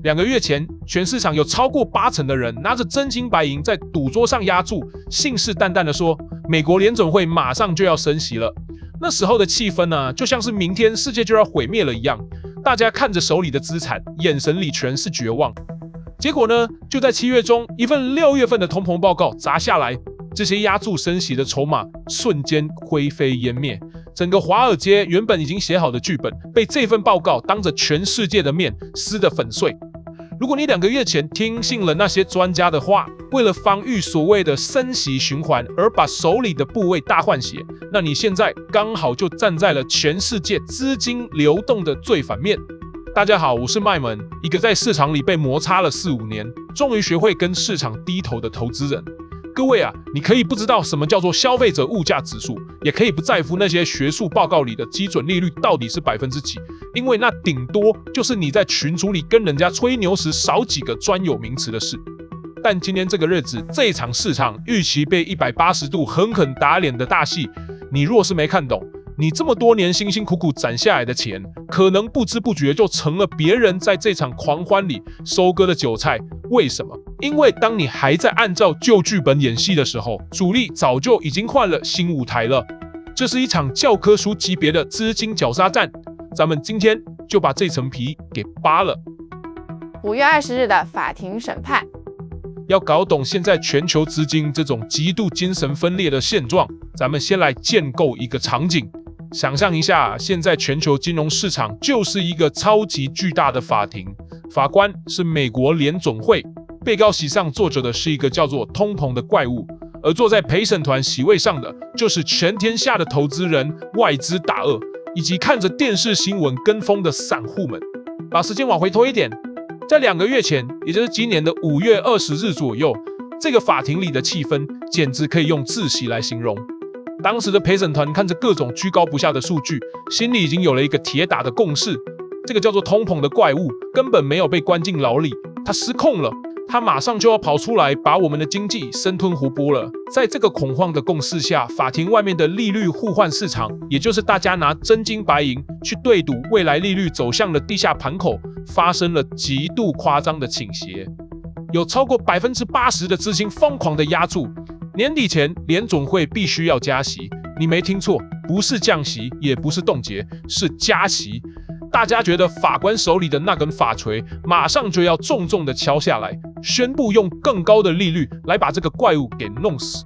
2个月前，全市场有超过80%的人拿着真金白银在赌桌上押注，信誓旦旦地说美国联准会马上就要升息了。那时候的气氛呢，就像是明天世界就要毁灭了一样，大家看着手里的资产，眼神里全是绝望。结果呢，就在7月中，一份6月份的通膨报告砸下来，这些押注升息的筹码瞬间灰飞烟灭。整个华尔街原本已经写好的剧本，被这份报告当着全世界的面撕得粉碎。如果你2个月前听信了那些专家的话，为了防御所谓的升息循环而把手里的部位大换血，那你现在刚好就站在了全世界资金流动的最反面。大家好，我是麦门，一个在市场里被摩擦了4、5年，终于学会跟市场低头的投资人。各位啊，你可以不知道什么叫做消费者物价指数，也可以不在乎那些学术报告里的基准利率到底是几%，因为那顶多就是你在群组里跟人家吹牛时少几个专有名词的事。但今天这个日子，这一场市场预期被180度狠狠打脸的大戏，你若是没看懂，你这么多年辛辛苦苦攒下来的钱，可能不知不觉就成了别人在这场狂欢里收割的韭菜。为什么？因为当你还在按照旧剧本演戏的时候，主力早就已经换了新舞台了。这是一场教科书级别的资金绞杀战，咱们今天就把这层皮给扒了。5月20日的法庭审判。要搞懂现在全球资金这种极度精神分裂的现状，咱们先来建构一个场景。想象一下，现在全球金融市场就是一个超级巨大的法庭，法官是美国联准会，被告席上坐着的是一个叫做通膨的怪物，而坐在陪审团席位上的就是全天下的投资人、外资大鳄，以及看着电视新闻跟风的散户们。把时间往回推一点，在2个月前，也就是今年的5月20日左右，这个法庭里的气氛简直可以用窒息来形容。当时的陪审团看着各种居高不下的数据，心里已经有了一个铁打的共识，这个叫做通膨的怪物根本没有被关进牢里，它失控了，它马上就要跑出来把我们的经济生吞活剥了。在这个恐慌的共识下，法庭外面的利率互换市场，也就是大家拿真金白银去对赌未来利率走向的地下盘口，发生了极度夸张的倾斜，有超过80%的资金疯狂的押注。年底前，联准会必须要加息，你没听错，不是降息，也不是冻结，是加息。大家觉得法官手里的那根法锤马上就要重重的敲下来，宣布用更高的利率来把这个怪物给弄死。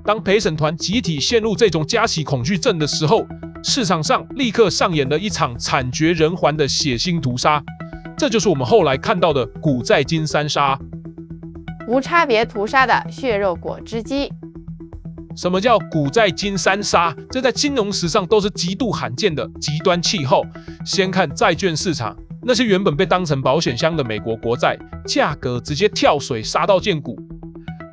当陪审团集体陷入这种加息恐惧症的时候，市场上立刻上演了一场惨绝人寰的血腥屠杀，这就是我们后来看到的股债金三杀。无差别屠杀的血肉果汁机。什么叫股债金三杀？这在金融史上都是极度罕见的极端气候。先看债券市场，那些原本被当成保险箱的美国国债，价格直接跳水杀到见骨。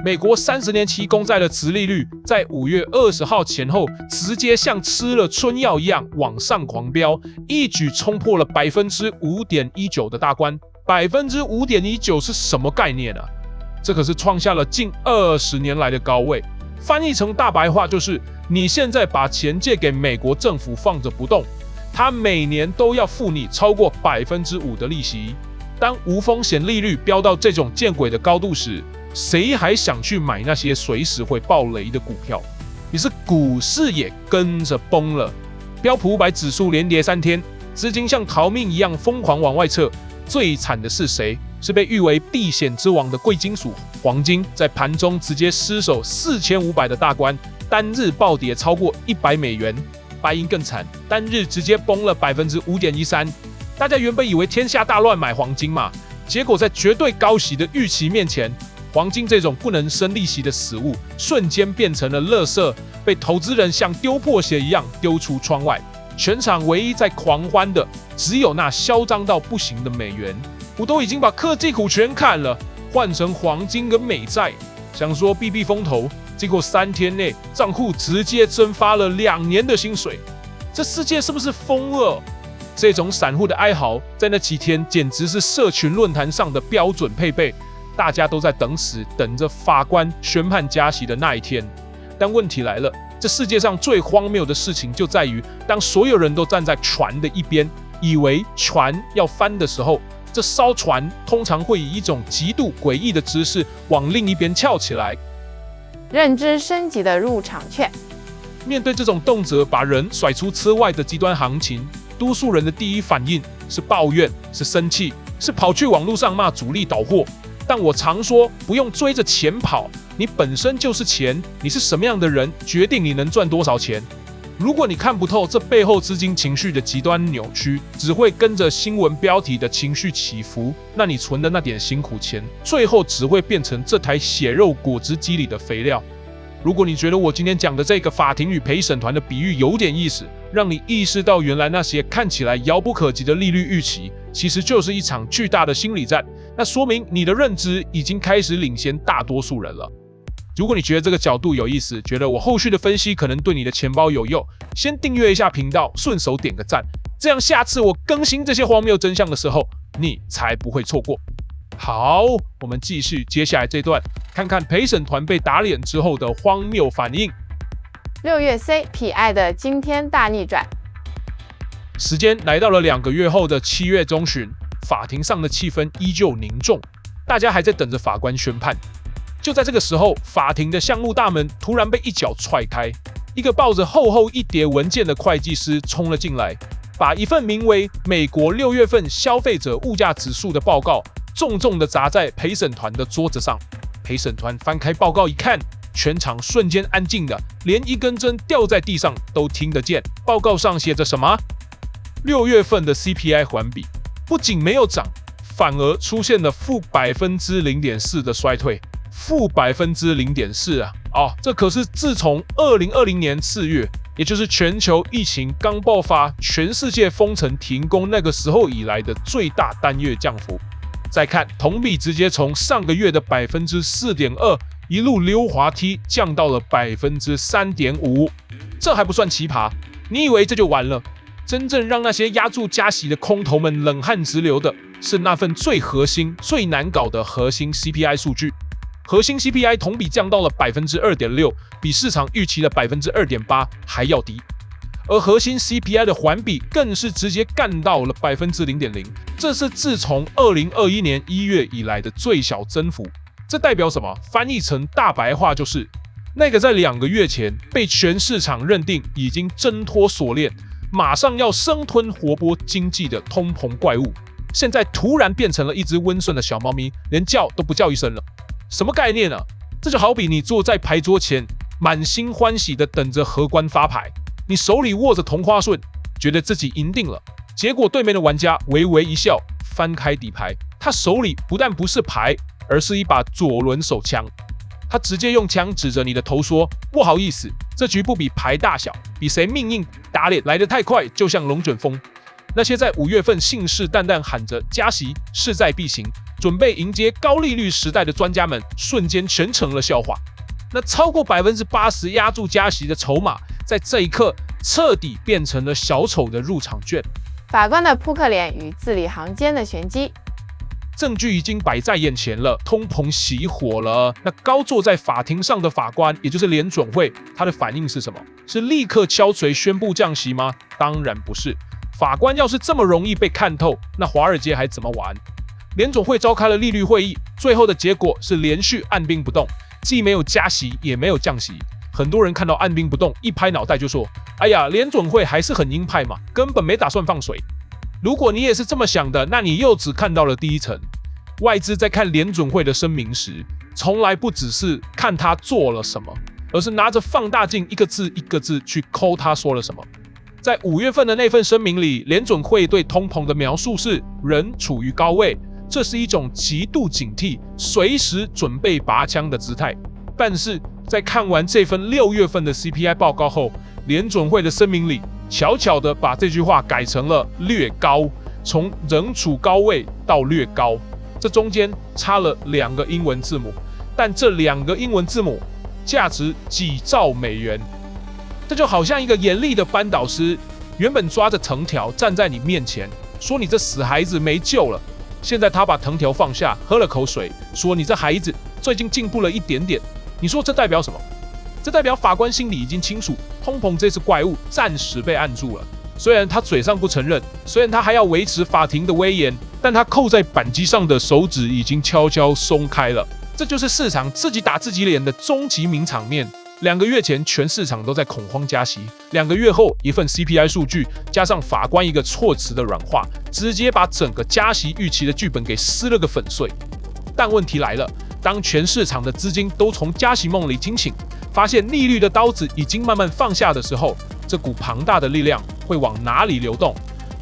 美国30年期公债的殖利率在5月20号前后直接像吃了春药一样往上狂飙，一举冲破了 5.19% 的大关。 5.19% 是什么概念啊？这可是创下了近20年来的高位。翻译成大白话就是，你现在把钱借给美国政府放着不动，它每年都要付你超过 5% 的利息。当无风险利率飙到这种见鬼的高度时，谁还想去买那些随时会爆雷的股票？于是股市也跟着崩了，标普500指数连跌3天，资金像逃命一样疯狂往外撤。最惨的是谁？是被誉为避险之王的贵金属黄金，在盘中直接失守4500的大关，单日暴跌超过$100。白银更惨，单日直接崩了 5.13%。大家原本以为天下大乱买黄金嘛，结果在绝对高息的预期面前，黄金这种不能生利息的死物，瞬间变成了垃圾，被投资人像丢破鞋一样丢出窗外。全场唯一在狂欢的，只有那嚣张到不行的美元。我都已经把科技股全砍了，换成黄金跟美债，想说避避风头，结果3天内账户直接蒸发了2年的薪水。这世界是不是疯了？这种散户的哀嚎，在那几天简直是社群论坛上的标准配备，大家都在等死，等着法官宣判加息的那一天。但问题来了，这世界上最荒谬的事情就在于，当所有人都站在船的一边，以为船要翻的时候，这艘船通常会以一种极度诡异的姿势往另一边翘起来。认知升级的入场券。面对这种动辄把人甩出车外的极端行情，多数人的第一反应是抱怨，是生气，是跑去网络上骂主力倒货。但我常说，不用追着钱跑，你本身就是钱，你是什么样的人，决定你能赚多少钱。如果你看不透这背后资金情绪的极端扭曲，只会跟着新闻标题的情绪起伏，那你存的那点辛苦钱，最后只会变成这台血肉果汁机里的肥料。如果你觉得我今天讲的这个法庭与陪审团的比喻有点意思，让你意识到原来那些看起来遥不可及的利率预期，其实就是一场巨大的心理战，那说明你的认知已经开始领先大多数人了。如果你觉得这个角度有意思，觉得我后续的分析可能对你的钱包有用，先订阅一下频道，顺手点个赞，这样下次我更新这些荒谬真相的时候，你才不会错过。好，我们继续接下来这段，看看陪审团被打脸之后的荒谬反应。6月 CPI 的惊天大逆转。时间来到了2个月后的7月中旬，法庭上的气氛依旧凝重，大家还在等着法官宣判。就在这个时候，法庭的项目大门突然被一脚踹开，一个抱着厚厚一叠文件的会计师冲了进来，把一份名为《美国6月份消费者物价指数》的报告重重地砸在陪审团的桌子上。陪审团翻开报告一看，全场瞬间安静的，连一根针掉在地上都听得见。报告上写着什么？6月份的 CPI 环比不仅没有涨，反而出现了负0.4%的衰退。负0.4%啊！这可是自从2020年4月，也就是全球疫情刚爆发、全世界封城停工那个时候以来的最大单月降幅。再看同比，直接从上个月的4.2%一路溜滑梯降到了3.5%。这还不算奇葩，你以为这就完了？真正让那些压住加息的空头们冷汗直流的，是那份最核心、最难搞的核心 CPI 数据。核心 CPI 同比降到了2.6%，比市场预期的2.8%还要低。而核心 CPI 的环比更是直接干到了0.0%，这是自从2021年1月以来的最小增幅。这代表什么？翻译成大白话就是，那个在2个月前被全市场认定已经挣脱锁链，马上要生吞活剥经济的通膨怪物，现在突然变成了一只温顺的小猫咪，连叫都不叫一声了。什么概念啊？这就好比你坐在牌桌前，满心欢喜的等着荷官发牌，你手里握着同花顺，觉得自己赢定了。结果对面的玩家微微一笑，翻开底牌，他手里不但不是牌，而是一把左轮手枪。他直接用枪指着你的头说：“不好意思，这局不比牌大小，比谁命硬打脸来得太快，就像龙卷风。”那些在5月份信誓旦旦喊着加息势在必行，准备迎接高利率时代的专家们，瞬间全成了笑话。那超过80%压住加息的筹码，在这一刻彻底变成了小丑的入场券。法官的扑克脸与字里行间的玄机。证据已经摆在眼前了，通膨熄火了。那高坐在法庭上的法官，也就是联准会，他的反应是什么？是立刻敲锤宣布降息吗？当然不是。法官要是这么容易被看透，那华尔街还怎么玩？联准会召开了利率会议，最后的结果是连续按兵不动，既没有加息，也没有降息。很多人看到按兵不动，一拍脑袋就说：“哎呀，联准会还是很鹰派嘛，根本没打算放水。”如果你也是这么想的，那你又只看到了第一层。外资在看联准会的声明时，从来不只是看他做了什么，而是拿着放大镜一个字一个字去抠他说了什么。在5月份的那份声明里，联准会对通膨的描述是人处于高位，这是一种极度警惕、随时准备拔枪的姿态。但是在看完这份6月份的 CPI 报告后，联准会的声明里悄悄地把这句话改成了略高，从人处高位到略高，这中间差了2个英文字母，但这2个英文字母价值几兆美元。这就好像一个严厉的班导师，原本抓着藤条站在你面前，说你这死孩子没救了。现在他把藤条放下，喝了口水，说你这孩子最近进步了一点点。你说这代表什么？这代表法官心里已经清楚，通膨这只怪物暂时被按住了。虽然他嘴上不承认，虽然他还要维持法庭的威严，但他扣在扳机上的手指已经悄悄松开了。这就是市场自己打自己脸的终极名场面。2个月前，全市场都在恐慌加息；2个月后，一份 CPI 数据加上法官一个措辞的软化，直接把整个加息预期的剧本给撕了个粉碎。但问题来了，当全市场的资金都从加息梦里惊醒，发现利率的刀子已经慢慢放下的时候，这股庞大的力量会往哪里流动？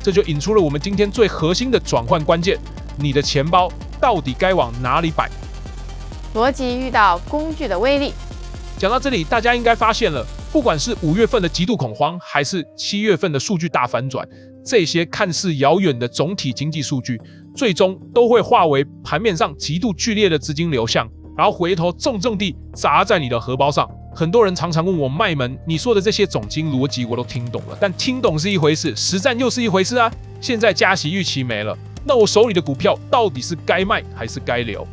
这就引出了我们今天最核心的转换关键：你的钱包到底该往哪里摆？逻辑遇到工具的威力。讲到这里，大家应该发现了，不管是5月份的极度恐慌，还是7月份的数据大反转，这些看似遥远的总体经济数据，最终都会化为盘面上极度剧烈的资金流向，然后回头重重地砸在你的荷包上。很多人常常问我麦门，你说的这些总经逻辑我都听懂了，但听懂是一回事，实战又是一回事啊。现在加息预期没了，那我手里的股票到底是该卖还是该留？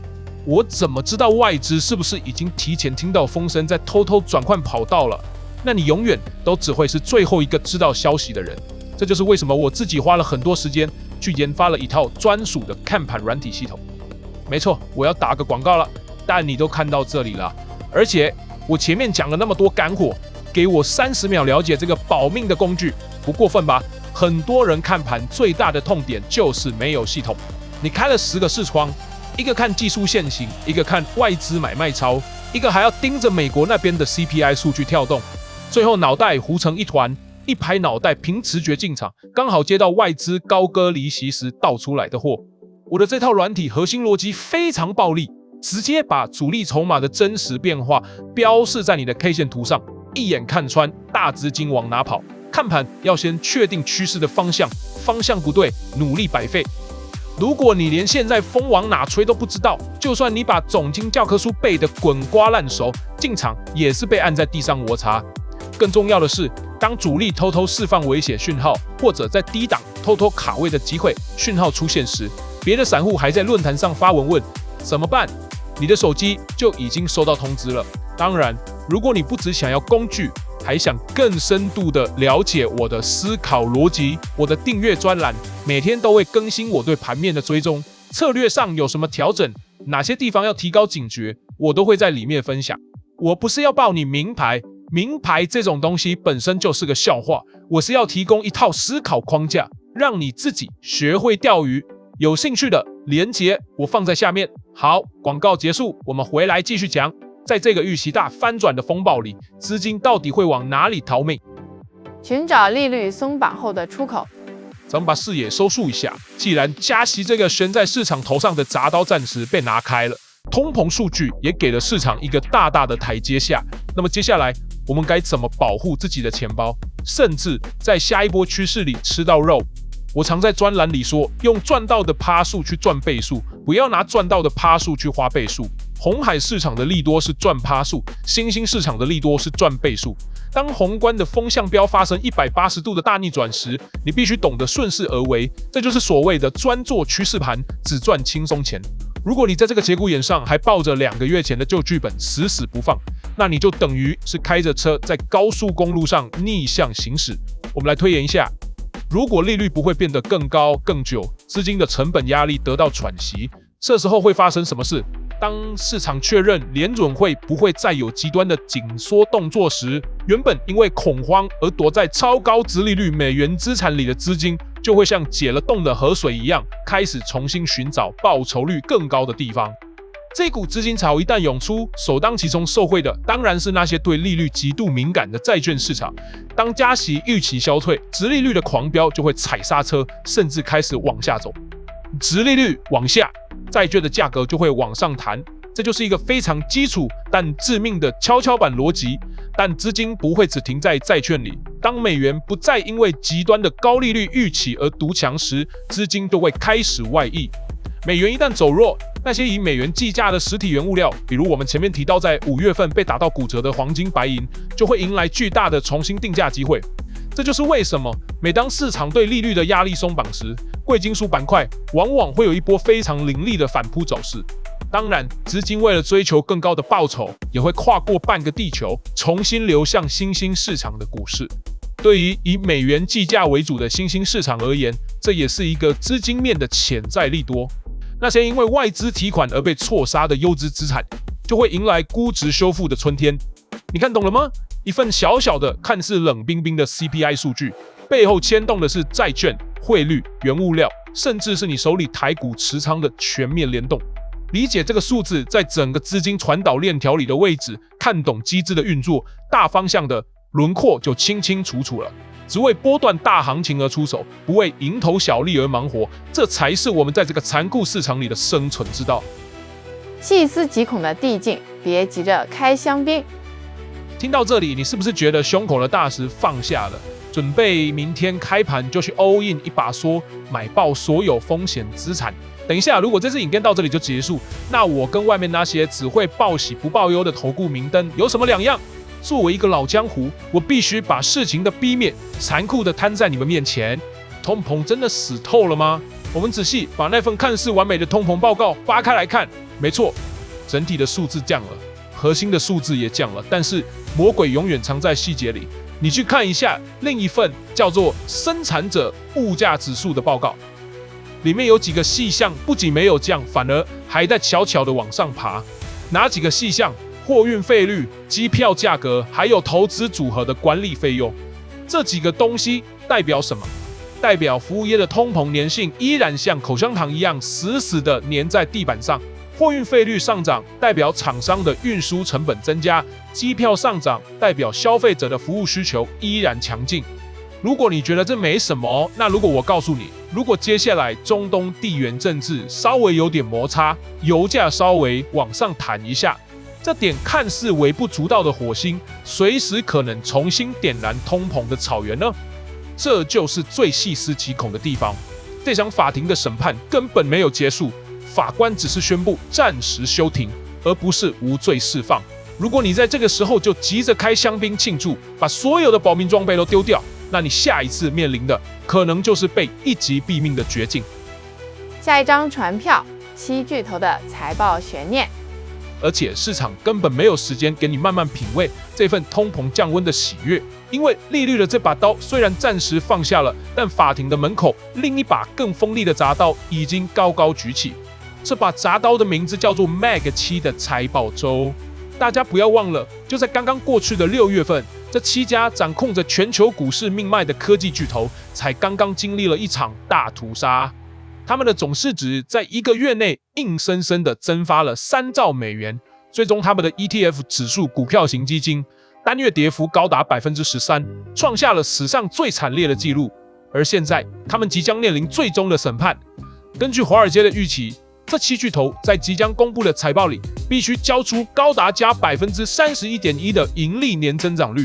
我怎么知道外资是不是已经提前听到风声，在偷偷转换跑道了？那你永远都只会是最后一个知道消息的人。这就是为什么我自己花了很多时间去研发了一套专属的看盘软体系统。没错，我要打个广告了，但你都看到这里了，而且我前面讲了那么多干货，给我30秒了解这个保命的工具，不过分吧？很多人看盘最大的痛点就是没有系统。你开了10个视窗，一个看技术线型，一个看外资买卖超，一个还要盯着美国那边的 CPI 数据跳动，最后脑袋糊成一团，一拍脑袋凭直觉进场，刚好接到外资高歌离席时倒出来的货。我的这套软体核心逻辑非常暴力，直接把主力筹码的真实变化标示在你的 K 线图上，一眼看穿大资金往哪跑。看盘要先确定趋势的方向，方向不对，努力白费。如果你连现在风往哪吹都不知道，就算你把总经教科书背得滚瓜烂熟，进场也是被按在地上摩擦。更重要的是，当主力偷偷释放危险讯号，或者在低档偷偷卡位的机会讯号出现时，别的散户还在论坛上发文问怎么办，你的手机就已经收到通知了。当然，如果你不只想要工具，还想更深度的了解我的思考逻辑，我的订阅专栏每天都会更新我对盘面的追踪，策略上有什么调整，哪些地方要提高警觉，我都会在里面分享。我不是要报你名牌，名牌这种东西本身就是个笑话，我是要提供一套思考框架，让你自己学会钓鱼。有兴趣的连结我放在下面。好，广告结束，我们回来继续讲。在这个预期大翻转的风暴里，资金到底会往哪里逃命？寻找利率松绑后的出口。咱们把视野收束一下，既然加息这个悬在市场头上的铡刀暂时被拿开了，通膨数据也给了市场一个大大的台阶下，那么接下来我们该怎么保护自己的钱包，甚至在下一波趋势里吃到肉？我常在专栏里说，用赚到的趴数去赚倍数，不要拿赚到的趴数去花倍数。红海市场的利多是赚趴数，新兴市场的利多是赚倍数。当宏观的风向标发生180度的大逆转时，你必须懂得顺势而为，这就是所谓的专做趋势盘，只赚轻松钱。如果你在这个节骨眼上还抱着2个月前的旧剧本死死不放，那你就等于是开着车在高速公路上逆向行驶。我们来推演一下，如果利率不会变得更高更久，资金的成本压力得到喘息，这时候会发生什么事？当市场确认联准会不会再有极端的紧缩动作时，原本因为恐慌而躲在超高殖利率美元资产里的资金，就会像解了冻的河水一样，开始重新寻找报酬率更高的地方。这股资金潮一旦涌出，首当其冲受惠的当然是那些对利率极度敏感的债券市场。当加息预期消退，殖利率的狂飙就会踩刹车，甚至开始往下走。殖利率往下，债券的价格就会往上弹，这就是一个非常基础但致命的跷跷板逻辑。但资金不会只停在债券里，当美元不再因为极端的高利率预期而独强时，资金就会开始外溢。美元一旦走弱，那些以美元计价的实体原物料，比如我们前面提到在5月份被打到骨折的黄金、白银，就会迎来巨大的重新定价机会。这就是为什么每当市场对利率的压力松绑时，贵金属板块往往会有一波非常凌厉的反扑走势。当然，资金为了追求更高的报酬，也会跨过半个地球，重新流向新兴市场的股市。对于以美元计价为主的新兴市场而言，这也是一个资金面的潜在利多。那些因为外资提款而被错杀的优质资产，就会迎来估值修复的春天。你看懂了吗？一份小小的、看似冷冰冰的 CPI 数据，背后牵动的是债券、汇率、原物料，甚至是你手里台股持仓的全面联动。理解这个数字在整个资金传导链条里的位置，看懂机制的运作，大方向的轮廓就清清楚楚了。只为波段大行情而出手，不为蝇头小利而忙活，这才是我们在这个残酷市场里的生存之道。细思极恐的递进，别急着开香槟。听到这里，你是不是觉得胸口的大石放下了，准备明天开盘就去 all in 一把梭，买爆所有风险资产？等一下，如果这支影片到这里就结束，那我跟外面那些只会报喜不报忧的投顾明灯有什么两样？作为一个老江湖，我必须把事情的逼面残酷的摊在你们面前。通膨真的死透了吗？我们仔细把那份看似完美的通膨报告扒开来看，没错，整体的数字降了，核心的数字也降了，但是魔鬼永远藏在细节里。你去看一下另一份叫做生产者物价指数的报告，里面有几个细项不仅没有降，反而还在悄悄的往上爬。哪几个细项？货运费率、机票价格，还有投资组合的管理费用。这几个东西代表什么？代表服务业的通膨粘性依然像口香糖一样死死的粘在地板上。货运费率上涨代表厂商的运输成本增加，机票上涨代表消费者的服务需求依然强劲。如果你觉得这没什么，那如果我告诉你，如果接下来中东地缘政治稍微有点摩擦，油价稍微往上弹一下，这点看似微不足道的火星，随时可能重新点燃通膨的草原呢？这就是最细思极恐的地方。这场法庭的审判根本没有结束，法官只是宣布暂时休庭，而不是无罪释放。如果你在这个时候就急着开香槟庆祝，把所有的保命装备都丢掉，那你下一次面临的可能就是被一击毙命的绝境。下一张船票，7巨头的财报悬念。而且市场根本没有时间给你慢慢品味这份通膨降温的喜悦，因为利率的这把刀虽然暂时放下了，但法庭的门口另一把更锋利的铡刀已经高高举起。这把铡刀的名字叫做 Mag 7的财报周。大家不要忘了，就在刚刚过去的6月份，这7家掌控着全球股市命脉的科技巨头才刚刚经历了一场大屠杀。他们的总市值在1个月内硬生生的蒸发了3兆美元，最终他们的 ETF 指数股票型基金单月跌幅高达 13%， 创下了史上最惨烈的纪录。而现在，他们即将面临最终的审判。根据华尔街的预期，这7巨头在即将公布的财报里，必须交出高达加 31.1% 的盈利年增长率，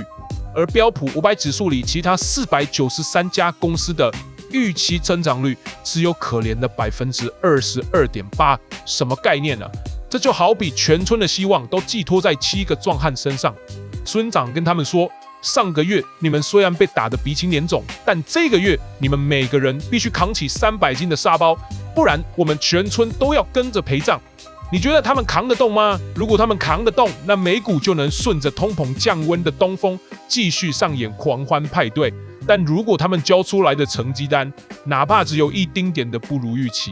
而标普500指数里其他493家公司的预期增长率只有可怜的 22.8%， 什么概念呢？这就好比全村的希望都寄托在7个壮汉身上。村长跟他们说，上个月你们虽然被打得鼻青脸肿，但这个月你们每个人必须扛起300斤的沙包，不然我们全村都要跟着陪葬。你觉得他们扛得动吗？如果他们扛得动，那美股就能顺着通膨降温的东风继续上演狂欢派对。但如果他们交出来的成绩单，哪怕只有一丁点的不如预期，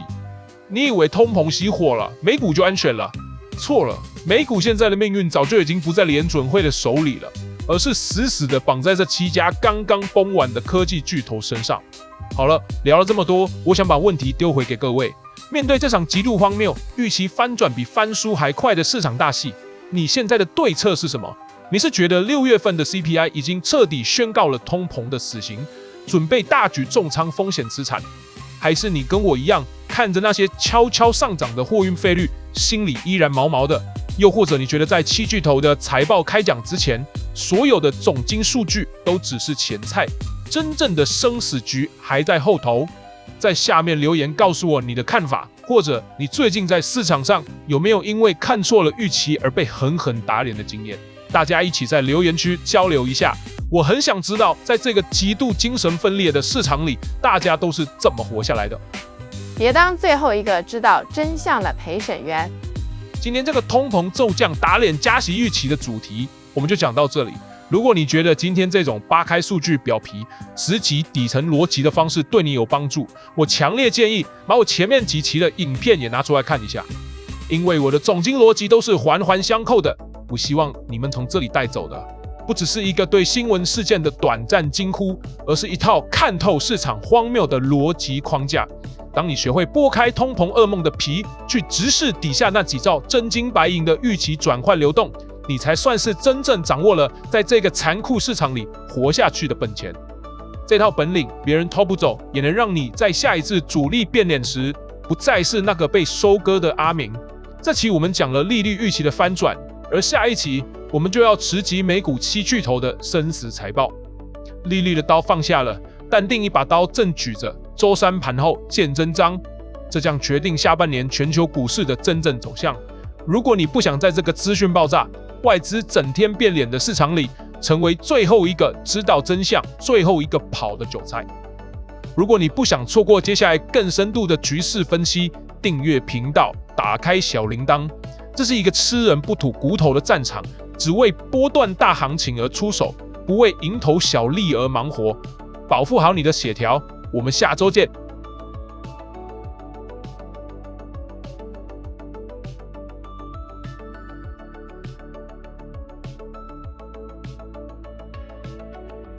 你以为通膨熄火了，美股就安全了？错了，美股现在的命运早就已经不在联准会的手里了，而是死死的绑在这7家刚刚崩完的科技巨头身上。好了，聊了这么多，我想把问题丢回给各位。面对这场极度荒谬、预期翻转比翻书还快的市场大戏，你现在的对策是什么？你是觉得6月份的 CPI 已经彻底宣告了通膨的死刑，准备大举重仓风险资产，还是你跟我一样看着那些悄悄上涨的货运费率，心里依然毛毛的？又或者你觉得在7巨头的财报开奖之前，所有的总经数据都只是前菜，真正的生死局还在后头？在下面留言告诉我你的看法，或者你最近在市场上有没有因为看错了预期而被狠狠打脸的经验？大家一起在留言区交流一下，我很想知道，在这个极度精神分裂的市场里，大家都是怎么活下来的。别当最后一个知道真相的陪审员。今天这个通膨骤降打脸加息预期的主题，我们就讲到这里。如果你觉得今天这种扒开数据表皮、直击底层逻辑的方式对你有帮助，我强烈建议把我前面几期的影片也拿出来看一下，因为我的总经逻辑都是环环相扣的。我希望你们从这里带走的，不只是一个对新闻事件的短暂惊呼，而是一套看透市场荒谬的逻辑框架。当你学会拨开通膨噩梦的皮，去直视底下那几兆真金白银的预期转换流动，你才算是真正掌握了在这个残酷市场里活下去的本钱。这套本领别人偷不走，也能让你在下一次主力变脸时，不再是那个被收割的阿明。这期我们讲了利率预期的翻转，而下一期我们就要直击美股7巨头的生死财报。利率的刀放下了，但另一把刀正举着。周三盘后见真章，这将决定下半年全球股市的真正走向。如果你不想在这个资讯爆炸、外资整天变脸的市场里，成为最后一个知道真相、最后一个跑的韭菜，如果你不想错过接下来更深度的局势分析，订阅频道，打开小铃铛。这是一个吃人不吐骨头的战场，只为波段大行情而出手，不为蝇头小利而忙活。保护好你的血条，我们下周见。